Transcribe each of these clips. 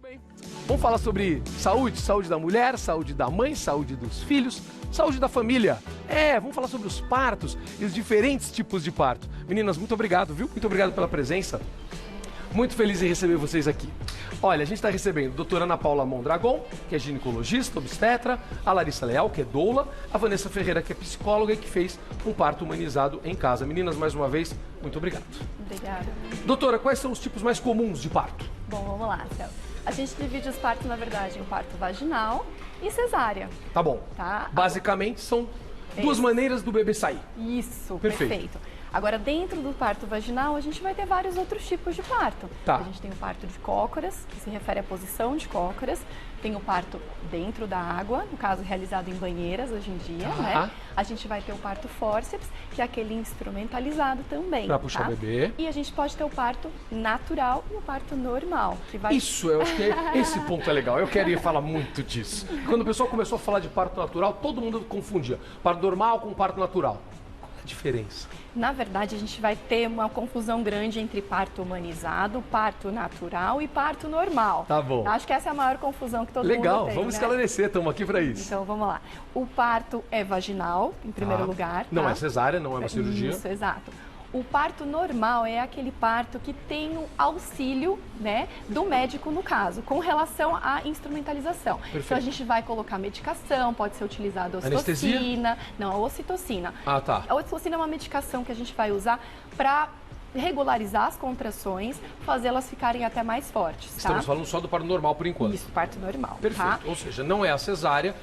bem. Vamos falar sobre saúde, saúde da mulher, saúde da mãe, saúde dos filhos, saúde da família. Vamos falar sobre os partos e os diferentes tipos de parto. Meninas, muito obrigado, viu? Muito obrigado pela presença. Muito feliz em receber vocês aqui. Olha, a gente está recebendo a doutora Ana Paula Mondragon, que é ginecologista, obstetra, a Larissa Leal, que é doula, a Vanessa Ferreira, que é psicóloga e que fez um parto humanizado em casa. Meninas, mais uma vez, muito obrigado. Obrigada. Doutora, quais são os tipos mais comuns de parto? Bom, vamos lá, então. A gente divide os partos, na verdade, em parto vaginal e cesárea. Tá bom. Tá? Basicamente, são duas maneiras do bebê sair. Isso, Perfeito. perfeito. Agora, dentro do parto vaginal, a gente vai ter vários outros tipos de parto. Tá. A gente tem o parto de cócoras, que se refere à posição de cócoras. Tem o parto dentro da água, no caso, realizado em banheiras hoje em dia, né? A gente vai ter o parto fórceps, que é aquele instrumentalizado também. Pra puxar o bebê. E a gente pode ter o parto natural e o parto normal. Que vai... Isso, eu acho que esse ponto é legal. Eu queria falar muito disso. Quando o pessoal começou a falar de parto natural, todo mundo confundia parto normal com parto natural. Qual a diferença? Na verdade, a gente vai ter uma confusão grande entre parto humanizado, parto natural e parto normal. Tá bom. Acho que essa é a maior confusão que todo mundo tem. Legal, vamos esclarecer, estamos aqui para isso. Então, vamos lá. O parto é vaginal, em primeiro lugar. Não tá? é cesárea, não é uma cirurgia. Isso, exato. O parto normal é aquele parto que tem o auxílio, né, do médico, no caso, com relação à instrumentalização. Perfeito. Então, a gente vai colocar medicação, pode ser utilizada a ocitocina. Anestesia? Não, a ocitocina. Ah, tá. A ocitocina é uma medicação que a gente vai usar para regularizar as contrações, fazê-las ficarem até mais fortes, tá? Estamos falando só do parto normal por enquanto. Isso, parto normal, Perfeito. tá? Ou seja, não é a cesárea,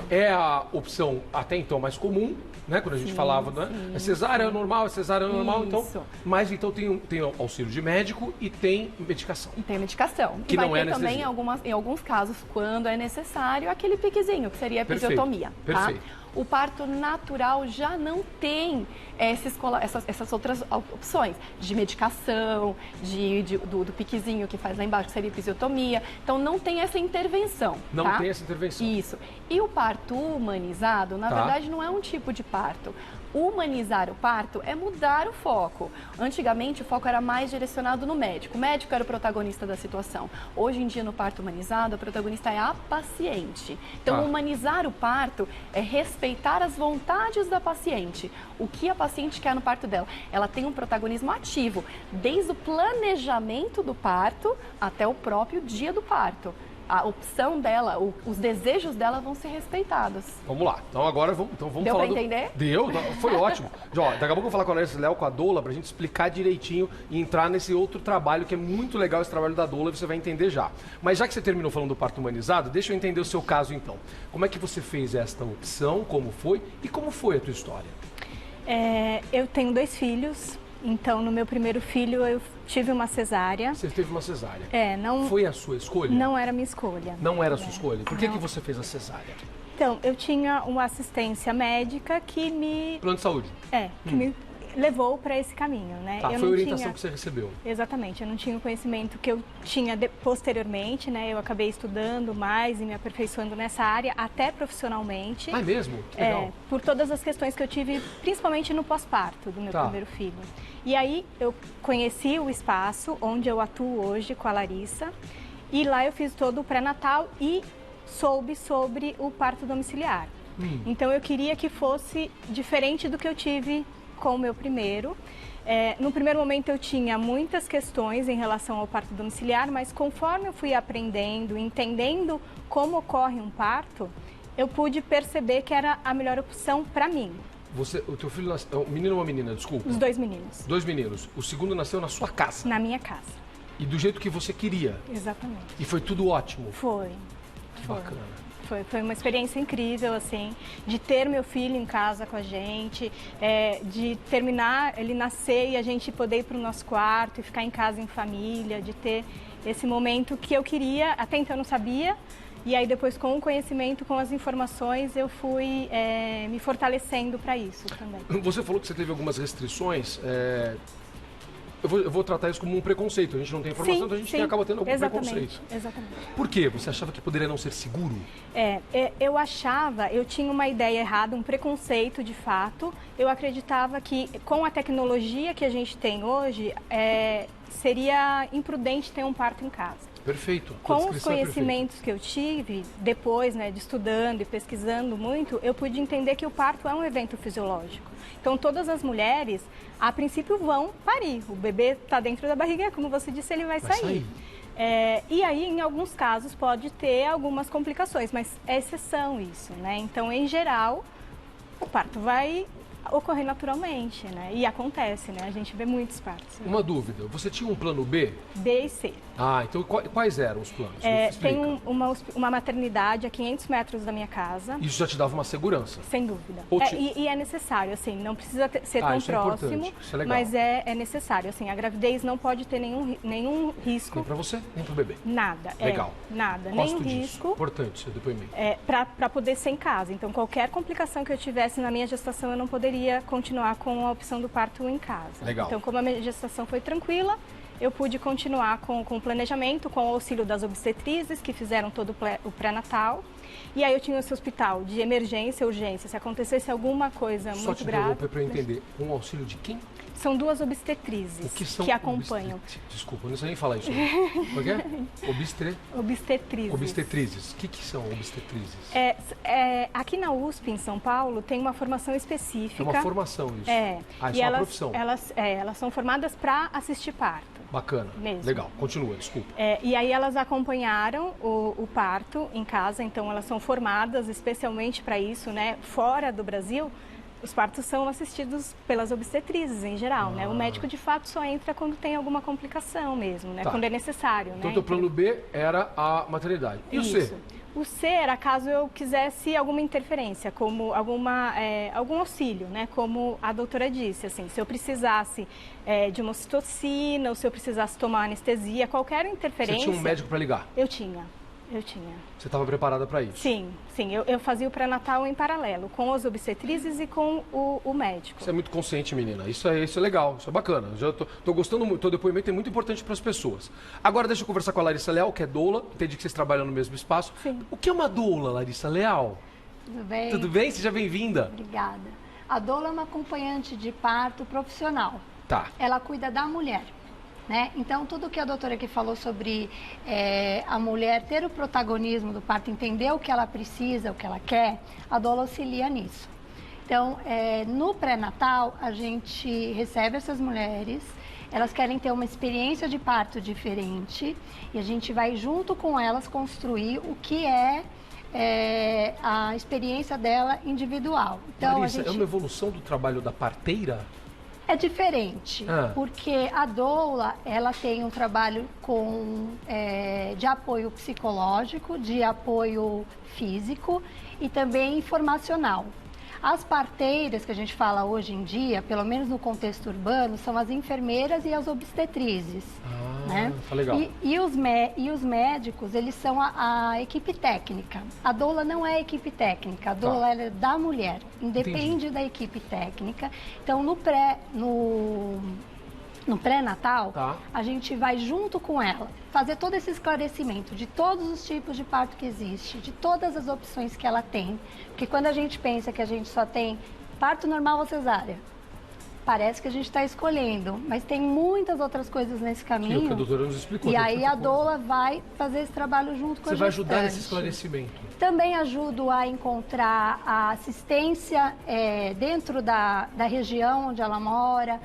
é a opção até então mais comum, né? Quando a gente falava, né? É cesárea normal, é cesárea normal, então. Mas então tem auxílio de médico e tem medicação. E tem medicação. Que e vai não ter é anestesia. também, em alguns casos, quando é necessário, aquele piquezinho, que seria a episiotomia. Perfeito. Tá? O parto natural já não tem essas outras opções de medicação, do piquezinho que faz lá embaixo, que seria a episiotomia. Então, não tem essa intervenção. Não tá? tem essa intervenção. Isso. E o parto humanizado, na verdade, não é um tipo de parto. Humanizar o parto é mudar o foco. Antigamente, o foco era mais direcionado no médico. O médico era o protagonista da situação. Hoje em dia, no parto humanizado, a protagonista é a paciente. Então, humanizar o parto é respeitar as vontades da paciente. O que a paciente quer no parto dela. Ela tem um protagonismo ativo, desde o planejamento do parto até o próprio dia do parto. A opção dela, os desejos dela vão ser respeitados. Vamos lá. Então agora vamos Deu falar pra entender? Deu, foi ótimo. Ó, daqui a pouco eu vou falar com a Larissa Leal, com a doula, pra gente explicar direitinho e entrar nesse outro trabalho, que é muito legal, esse trabalho da doula, você vai entender já. Mas já que você terminou falando do parto humanizado, deixa eu entender o seu caso então. Como é que você fez esta opção, como foi e como foi a tua história? Eu tenho 2 filhos. Então, no meu primeiro filho, eu tive uma cesárea. Você teve uma cesárea? Não... Foi a sua escolha? Não era minha escolha. Não era a sua escolha? Por que você fez a cesárea? Então, eu tinha uma assistência médica que me... Plano de saúde? Que me levou para esse caminho, né? Tá, foi a orientação que você recebeu. Exatamente, eu não tinha o conhecimento que eu tinha posteriormente, né? Eu acabei estudando mais e me aperfeiçoando nessa área, até profissionalmente. Ah, é mesmo? Que legal. Por todas as questões que eu tive, principalmente no pós-parto do meu primeiro filho. E aí eu conheci o espaço onde eu atuo hoje com a Larissa, e lá eu fiz todo o pré-natal e soube sobre o parto domiciliar. Então eu queria que fosse diferente do que eu tive com o meu primeiro. No primeiro momento eu tinha muitas questões em relação ao parto domiciliar, mas conforme eu fui aprendendo, entendendo como ocorre um parto, eu pude perceber que era a melhor opção para mim. O teu filho nasceu, um menino ou uma menina, desculpa? Os 2 meninos. 2 meninos. O segundo nasceu na sua casa? Na minha casa. E do jeito que você queria? Exatamente. E foi tudo ótimo? Foi. Bacana. Foi uma experiência incrível, assim, de ter meu filho em casa com a gente, de terminar, ele nascer e a gente poder ir para o nosso quarto e ficar em casa em família, de ter esse momento que eu queria, até então eu não sabia, e aí depois com o conhecimento, com as informações, eu fui me fortalecendo para isso também. Você falou que você teve algumas restrições, eu vou tratar isso como um preconceito. A gente não tem informação, então a gente acaba tendo algum preconceito. Exatamente. Por quê? Você achava que poderia não ser seguro? Eu tinha uma ideia errada, um preconceito de fato. Eu acreditava que com a tecnologia que a gente tem hoje, seria imprudente ter um parto em casa. perfeito. Com os conhecimentos que eu tive, depois, né, de estudando e pesquisando muito, eu pude entender que o parto é um evento fisiológico. Então, todas as mulheres, a princípio, vão parir. O bebê está dentro da barriga, como você disse, ele vai sair. E aí, em alguns casos, pode ter algumas complicações, mas é exceção isso, né? Então, em geral, o parto vai ocorrer naturalmente, né? E acontece, né? A gente vê muitos partos. Uma dúvida, você tinha um plano B? B e C. Ah, então quais eram os planos? Tem uma maternidade a 500 metros da minha casa. Isso já te dava uma segurança? Sem dúvida. E é necessário, assim, não precisa ser tão próximo, isso é legal. mas é necessário. Assim, a gravidez não pode ter nenhum risco. Nem para você, nem para o bebê? Nada. Legal. Nada, Gosto nenhum disso. risco. Importante seu depoimento. Para poder ser em casa. Então, qualquer complicação que eu tivesse na minha gestação, eu não poderia continuar com a opção do parto em casa. Legal. Então, como a minha gestação foi tranquila, eu pude continuar com o planejamento, com o auxílio das obstetrizes, que fizeram todo o pré-natal. E aí eu tinha esse hospital de emergência, urgência, se acontecesse alguma coisa muito grave. Só te para eu entender, um auxílio de quem? São duas obstetrizes que acompanham. Desculpa, eu não sei nem falar isso. O que é? Obstetrizes. Obstetrizes. O que são obstetrizes? Aqui na USP, em São Paulo, tem uma formação específica. É uma formação isso? E é uma profissão? Elas são formadas para assistir parto. Bacana. Mesmo. Legal. Continua, desculpa. E aí elas acompanharam o parto em casa, então elas são formadas especialmente para isso, né? Fora do Brasil, os partos são assistidos pelas obstetrizes em geral, né? O médico de fato só entra quando tem alguma complicação mesmo, né? Quando é necessário, então, né? Então, o plano B era a maternidade. E isso. O C? O C era caso eu quisesse alguma interferência, como algum auxílio, né? Como a doutora disse, assim, se eu precisasse de uma ocitocina, ou se eu precisasse tomar anestesia, qualquer interferência... Você tinha um médico para ligar? Eu tinha. Você estava preparada para isso? Sim. Eu fazia o pré-natal em paralelo, com as obstetrizes e com o médico. Você é muito consciente, menina. Isso é legal, isso é bacana. Já tô gostando muito. Teu depoimento é muito importante para as pessoas. Agora deixa eu conversar com a Larissa Leal, que é doula. Entendi que vocês trabalham no mesmo espaço. Sim. O que é uma doula, Larissa Leal? Tudo bem? Tudo bem? Seja bem-vinda. Obrigada. A doula é uma acompanhante de parto profissional. Tá. Ela cuida da mulher. Né? Então, tudo que a doutora aqui falou sobre a mulher ter o protagonismo do parto, entender o que ela precisa, o que ela quer, a doula auxilia nisso. Então, no pré-natal, a gente recebe essas mulheres, elas querem ter uma experiência de parto diferente e a gente vai junto com elas construir o que é a experiência dela individual. Então, Larissa, é uma evolução do trabalho da parteira? É diferente, porque a doula, ela tem um trabalho de apoio psicológico, de apoio físico e também informacional. As parteiras que a gente fala hoje em dia, pelo menos no contexto urbano, são as enfermeiras e as obstetrizes. Né? Tá legal. E os médicos, eles são a equipe técnica. A doula não é a equipe técnica, a doula é da mulher, independe da equipe técnica. Então, no pré-natal, a gente vai junto com ela fazer todo esse esclarecimento de todos os tipos de parto que existe, de todas as opções que ela tem. Porque quando a gente pensa que a gente só tem parto normal ou cesárea, parece que a gente está escolhendo, mas tem muitas outras coisas nesse caminho. Que a doutora nos explicou. E aí a doula vai fazer esse trabalho junto com a gestante. Você vai ajudar nesse esclarecimento. Também ajudo a encontrar a assistência dentro da região onde ela mora,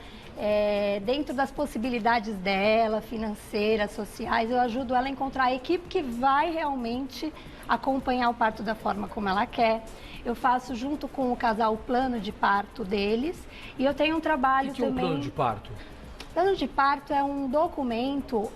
dentro das possibilidades dela, financeiras, sociais. Eu ajudo ela a encontrar a equipe que vai realmente acompanhar o parto da forma como ela quer. Eu faço junto com o casal o plano de parto deles e eu tenho um trabalho também... O que é um plano de parto? Plano de parto é um documento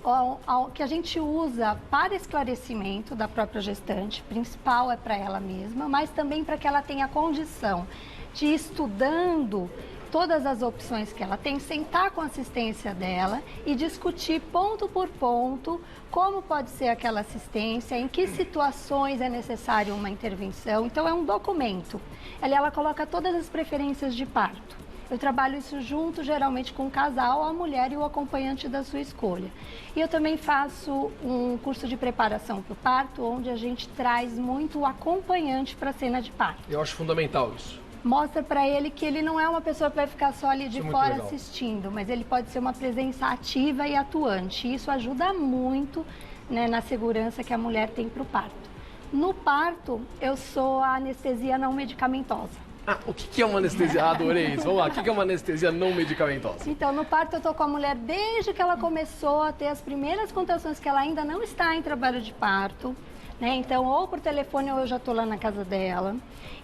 que a gente usa para esclarecimento da própria gestante, principal é para ela mesma, mas também para que ela tenha condição de ir estudando todas as opções que ela tem, sentar com a assistência dela e discutir ponto por ponto como pode ser aquela assistência, em que situações é necessário uma intervenção. Então, é um documento. Ela coloca todas as preferências de parto. Eu trabalho isso junto, geralmente, com o casal, a mulher e o acompanhante da sua escolha. E eu também faço um curso de preparação para o parto, onde a gente traz muito o acompanhante para a cena de parto. Eu acho fundamental isso. Mostra para ele que ele não é uma pessoa que vai ficar só ali de fora assistindo, mas ele pode ser uma presença ativa e atuante. Isso ajuda muito né, na segurança que a mulher tem para o parto. No parto, eu sou a anestesia não medicamentosa. Ah, o que é uma anestesia? Adorei isso. Vamos lá, o que é uma anestesia não medicamentosa? Então, no parto eu tô com a mulher desde que ela começou a ter as primeiras contrações, que ela ainda não está em trabalho de parto, né? Então, ou por telefone ou eu já tô lá na casa dela.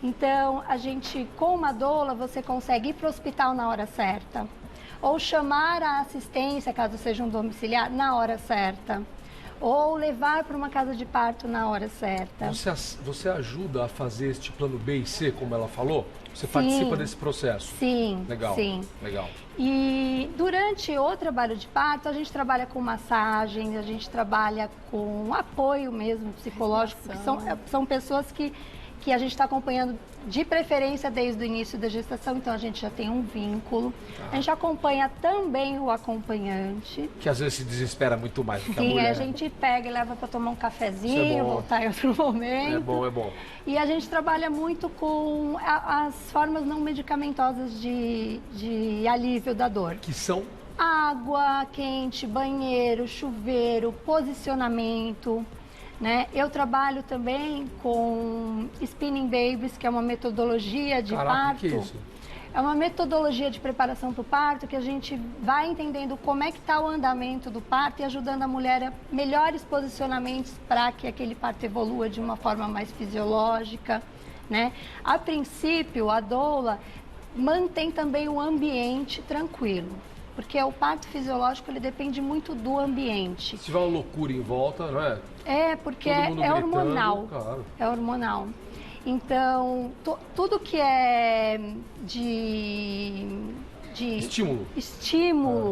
Então, a gente, com uma doula, você consegue ir pro hospital na hora certa, ou chamar a assistência, caso seja um domiciliar, na hora certa, ou levar para uma casa de parto na hora certa. Você ajuda a fazer este plano B e C, como ela falou? Você participa desse processo? Sim, legal, sim. Legal. E durante o trabalho de parto, a gente trabalha com massagem, a gente trabalha com apoio mesmo psicológico, porque são pessoas que a gente está acompanhando de preferência desde o início da gestação, então a gente já tem um vínculo. A gente acompanha também o acompanhante. Que às vezes se desespera muito mais do que a Sim, mulher. a gente pega e leva para tomar um cafezinho, voltar em outro momento. É bom. E a gente trabalha muito com as formas não medicamentosas de alívio da dor. Que são? Água quente, banheiro, chuveiro, posicionamento. Né? Eu trabalho também com Spinning Babies, que é uma metodologia de parto. Que é isso? É uma metodologia de preparação para o parto que a gente vai entendendo como é que está o andamento do parto e ajudando a mulher a melhores posicionamentos para que aquele parto evolua de uma forma mais fisiológica. Né? A princípio, a doula mantém também o ambiente tranquilo. Porque o parto fisiológico ele depende muito do ambiente. Se tiver uma loucura em volta, não é? É, porque é hormonal. Claro. É hormonal. Então, tudo que é de estímulo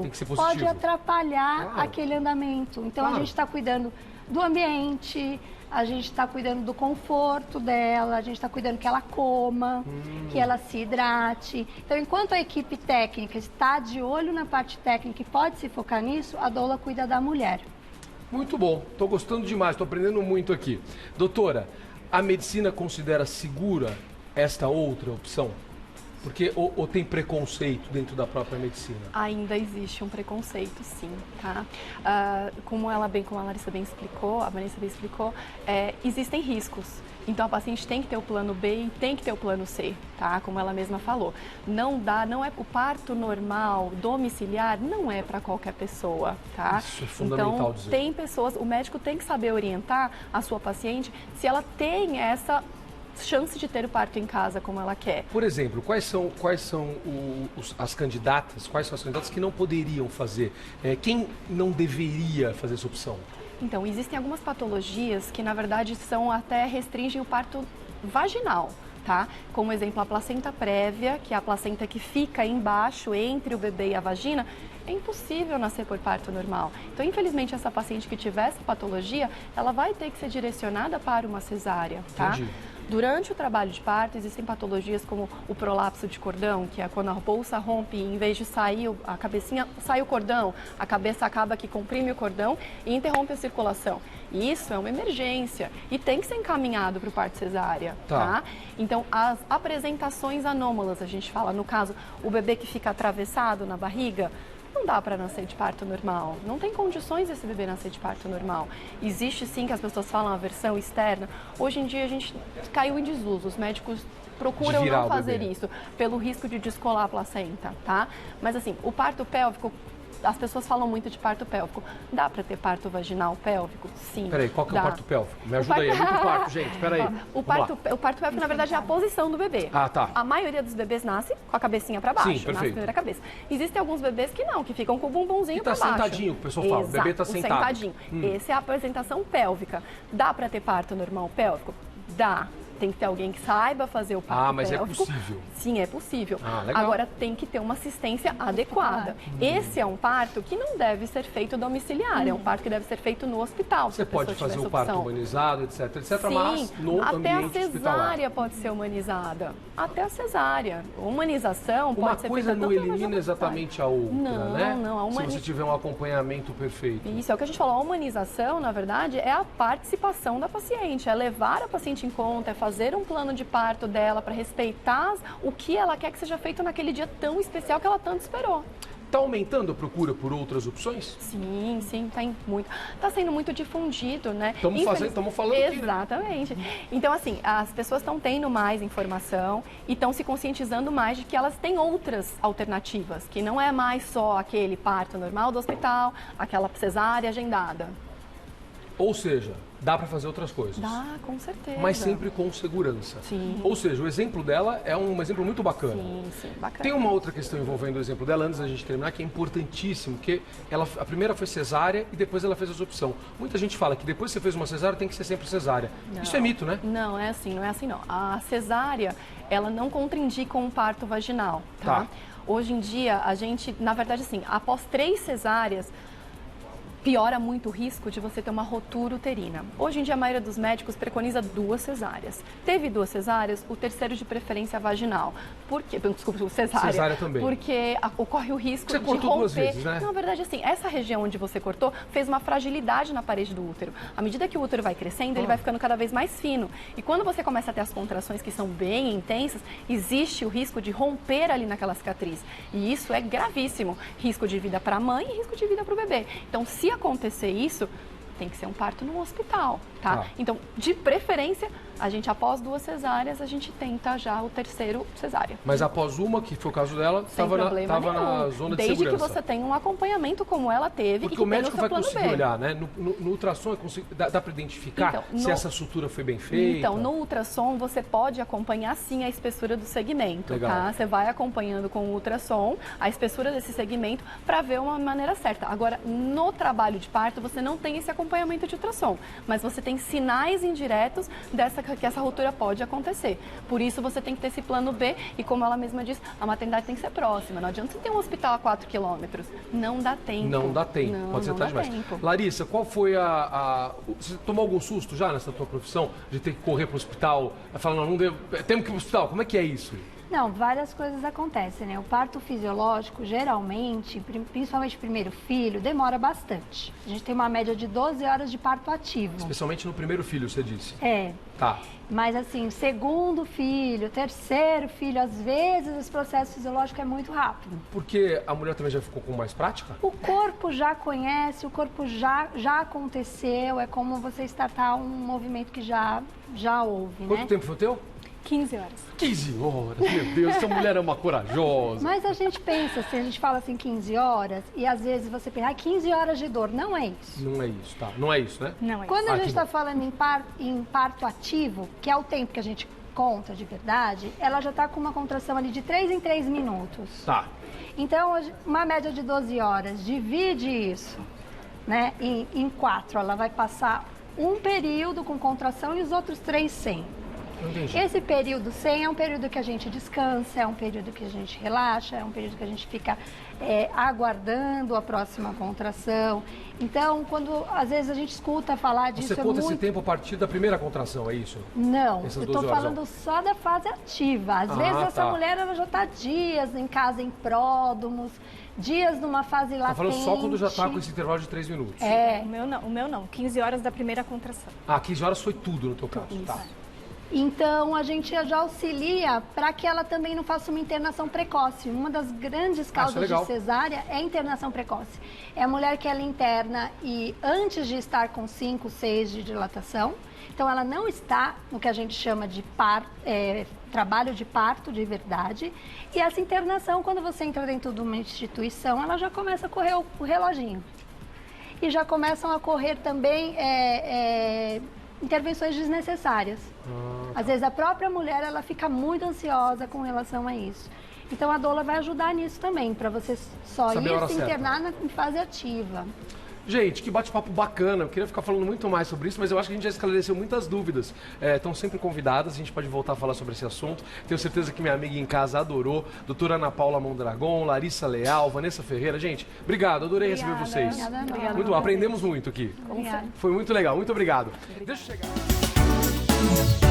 tem que ser positivo. pode atrapalhar aquele andamento. Então, a gente está cuidando do ambiente, a gente está cuidando do conforto dela, a gente está cuidando que ela coma, que ela se hidrate. Então, enquanto a equipe técnica está de olho na parte técnica e pode se focar nisso, a doula cuida da mulher. Muito bom, estou gostando demais, estou aprendendo muito aqui. Doutora, a medicina considera segura esta outra opção? Porque ou tem preconceito dentro da própria medicina? Ainda existe um preconceito, sim, tá? Como a Larissa bem explicou, existem riscos. Então a paciente tem que ter o plano B e tem que ter o plano C, tá? Como ela mesma falou. Não é o parto normal, domiciliar, não é para qualquer pessoa, tá? Isso é fundamental então, dizer. Tem pessoas, o médico tem que saber orientar a sua paciente se ela tem essa chance de ter o parto em casa como ela quer. Por exemplo, quais são as candidatas que não poderiam fazer? Quem não deveria fazer essa opção? Então, existem algumas patologias que, na verdade, até restringem o parto vaginal, tá? Como exemplo, a placenta prévia, que é a placenta que fica embaixo entre o bebê e a vagina. É impossível nascer por parto normal. Então, infelizmente, essa paciente que tiver essa patologia, ela vai ter que ser direcionada para uma cesárea, tá? Entendi. Durante o trabalho de parto, existem patologias como o prolapso de cordão, que é quando a bolsa rompe e em vez de sair a cabecinha, sai o cordão, a cabeça acaba que comprime o cordão e interrompe a circulação. E isso é uma emergência e tem que ser encaminhado para o parto cesárea, tá? Então, as apresentações anômalas, a gente fala, no caso, o bebê que fica atravessado na barriga, não dá para nascer de parto normal, não tem condições desse bebê nascer de parto normal. Existe sim que as pessoas falam a versão externa, hoje em dia a gente caiu em desuso, os médicos procuram não fazer isso, pelo risco de descolar a placenta, tá? Mas assim, o parto pélvico, as pessoas falam muito de parto pélvico. Dá para ter parto vaginal pélvico? Sim. Peraí, qual que é o parto pélvico? Me ajuda aí, é muito parto, gente, peraí. O parto pélvico, na verdade, é a posição do bebê. Ah, tá. A maioria dos bebês nasce com a cabecinha para baixo, Sim, perfeito. nasce primeiro a cabeça. Existem alguns bebês que não, que ficam com o bumbumzinho para baixo. Sentadinho, o pessoal fala, o bebê tá sentado. Sentadinho. Essa é a apresentação pélvica. Dá para ter parto normal pélvico? Dá. Tem que ter alguém que saiba fazer o parto mas pélvico. É possível? Sim, é possível. Legal. Agora, tem que ter uma assistência adequada. Esse é um parto que não deve ser feito domiciliar, é um parto que deve ser feito no hospital. Você pode fazer o parto humanizado, etc, Sim, mas no até ambiente a cesárea hospitalar. pode ser humanizada. Até a cesárea. Humanização pode ser feita... Uma coisa não elimina exatamente a outra, né? Não. Se você tiver um acompanhamento perfeito. Isso, é o que a gente falou. A humanização, na verdade, é a participação da paciente. É levar a paciente em conta, é fazer um plano de parto dela para respeitar o que ela quer que seja feito naquele dia tão especial que ela tanto esperou. Está aumentando a procura por outras opções? Sim, está sendo muito difundido, né? Estamos falando aqui, né? Exatamente. Então, assim, as pessoas estão tendo mais informação e estão se conscientizando mais de que elas têm outras alternativas, que não é mais só aquele parto normal do hospital, aquela cesárea agendada. Ou seja, dá para fazer outras coisas. Dá, com certeza. Mas sempre com segurança. Sim. Ou seja, o exemplo dela é um exemplo muito bacana. Sim, bacana. Tem uma outra questão envolvendo o exemplo dela, antes da gente terminar, que é importantíssimo, que a primeira foi cesárea e depois ela fez essa opção. Muita gente fala que depois que você fez uma cesárea, tem que ser sempre cesárea. Não. Isso é mito, né? Não é assim não. A cesárea, ela não contraindica um parto vaginal, tá? Hoje em dia, a gente, na verdade, assim, após 3 cesáreas, piora muito o risco de você ter uma rotura uterina. Hoje em dia, a maioria dos médicos preconiza 2 cesáreas. Teve 2 cesáreas, o terceiro de preferência vaginal. Por quê? Desculpa, cesárea. Cesárea também. Porque ocorre o risco você de cortou romper. 2 vezes, né? Na verdade, assim, essa região onde você cortou fez uma fragilidade na parede do útero. À medida que o útero vai crescendo, ele vai ficando cada vez mais fino. E quando você começa a ter as contrações que são bem intensas, existe o risco de romper ali naquela cicatriz. E isso é gravíssimo. Risco de vida para a mãe e risco de vida para o bebê. Então, se acontecer isso, tem que ser um parto no hospital, tá? Então, de preferência, a gente após 2 cesáreas, a gente tenta já o terceiro cesárea. Mas após uma, que foi o caso dela, estava na zona de segurança. Desde que você tenha um acompanhamento como ela teve. Porque e que o médico vai conseguir B. olhar, né? No ultrassom, dá para identificar se essa sutura foi bem feita? Então, no ultrassom, você pode acompanhar, sim, a espessura do segmento, Legal. tá? Você vai acompanhando com o ultrassom a espessura desse segmento para ver uma maneira certa. Agora, no trabalho de parto, você não tem esse acompanhamento de ultrassom, mas você tem sinais indiretos que essa ruptura pode acontecer. Por isso, você tem que ter esse plano B e, como ela mesma diz, a maternidade tem que ser próxima. Não adianta você ter um hospital a 4 quilômetros. Não dá tempo. Não dá tempo. Pode ser tarde demais. Larissa, qual foi Você tomou algum susto já nessa tua profissão de ter que correr para o hospital? Falando, não devo... Temos que ir para o hospital. Como é que é isso? Não, várias coisas acontecem, né? O parto fisiológico, geralmente, principalmente o primeiro filho, demora bastante. A gente tem uma média de 12 horas de parto ativo. Especialmente no primeiro filho, você disse. É. Tá. Mas assim, segundo filho, terceiro filho, às vezes esse processo fisiológico é muito rápido. Porque a mulher também já ficou com mais prática? O corpo já conhece, o corpo já aconteceu, é como você startar um movimento que já houve, Quanto tempo foi o teu? 15 horas. 15 horas, meu Deus, essa mulher é uma corajosa. Mas a gente pensa, assim, a gente fala assim 15 horas e às vezes você pensa, 15 horas de dor, não é isso. Não é isso, tá? Não é isso, né? Não é Quando isso. a gente está falando em parto ativo, que é o tempo que a gente conta de verdade, ela já está com uma contração ali de 3 em 3 minutos. Tá. Então, uma média de 12 horas, divide isso, né, em 4. Ela vai passar um período com contração e os outros 3 sem. Entendi. Esse período sem é um período que a gente descansa, é um período que a gente relaxa, é um período que a gente fica aguardando a próxima contração. Então, quando às vezes a gente escuta falar disso... Você conta esse tempo a partir da primeira contração, é isso? Não, Essas eu 12 estou horas, falando só da fase ativa. Às vezes essa mulher ela já está dias em casa em pródomos, dias numa fase latente. Tá falando só quando já está com esse intervalo de 3 minutos? É. O meu não. 15 horas da primeira contração. 15 horas foi tudo no teu caso, Isso. tá. Então, a gente já auxilia para que ela também não faça uma internação precoce. Uma das grandes causas de cesárea é a internação precoce. É a mulher que ela interna e antes de estar com 5, 6 de dilatação. Então, ela não está no que a gente chama de trabalho de parto de verdade. E essa internação, quando você entra dentro de uma instituição, ela já começa a correr o reloginho. E já começam a correr também... intervenções desnecessárias. Às vezes a própria mulher ela fica muito ansiosa com relação a isso. Então a doula vai ajudar nisso também, para você só ir se internar em fase ativa. Gente, que bate-papo bacana. Eu queria ficar falando muito mais sobre isso, mas eu acho que a gente já esclareceu muitas dúvidas. Estão sempre convidadas, a gente pode voltar a falar sobre esse assunto. Tenho certeza que minha amiga em casa adorou. Doutora Ana Paula Mondragon, Larissa Leal, Vanessa Ferreira. Gente, obrigado, adorei receber vocês. Obrigada. Muito bom, aprendemos muito aqui. Obrigada. Foi muito legal, muito obrigado. Deixa eu chegar.